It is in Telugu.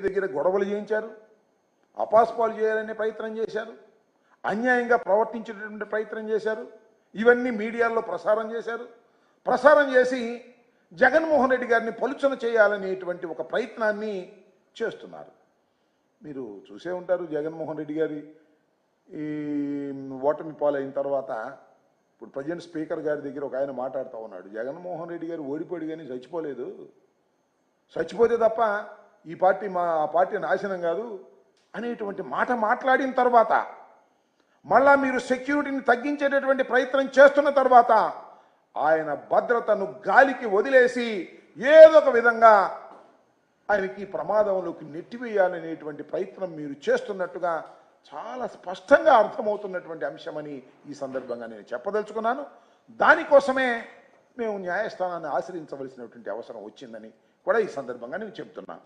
దగ్గర గొడవలు చేయించారు, అపాస్పాలు చేయాలనే ప్రయత్నం చేశారు, అన్యాయంగా ప్రవర్తించేటటువంటి ప్రయత్నం చేశారు. ఇవన్నీ మీడియాలో ప్రసారం చేశారు. ప్రసారం చేసి జగన్మోహన్ రెడ్డి గారిని పలుచన చేయాలనేటువంటి ఒక ప్రయత్నాన్ని చేస్తున్నారు. మీరు చూసే ఉంటారు జగన్మోహన్ రెడ్డి గారి ఈ ఓటమి పాలైన తర్వాత ఇప్పుడు ప్రజెంట్ స్పీకర్ గారి దగ్గర ఒక ఆయన మాట్లాడుతూ ఉన్నాడు, జగన్మోహన్ రెడ్డి గారు ఓడిపోయాడు కానీ చచ్చిపోలేదు, చచ్చిపోతే తప్ప ఈ పార్టీ ఆ పార్టీ నాశనం కాదు అనేటువంటి మాట మాట్లాడిన తర్వాత మళ్ళా మీరు సెక్యూరిటీని తగ్గించేటటువంటి ప్రయత్నం చేస్తున్న తర్వాత ఆయన భద్రతను గాలికి వదిలేసి ఏదో ఒక విధంగా ఆయనకి ప్రమాదంలోకి నెట్టివేయాలనేటువంటి ప్రయత్నం మీరు చేస్తున్నట్టుగా చాలా స్పష్టంగా అర్థమవుతున్నటువంటి అంశమని ఈ సందర్భంగా నేను చెప్పదలుచుకున్నాను. దానికోసమే మేము న్యాయస్థానాన్ని ఆశ్రయించవలసినటువంటి అవసరం వచ్చిందని కూడా ఈ సందర్భంగా నేను చెప్తున్నాను.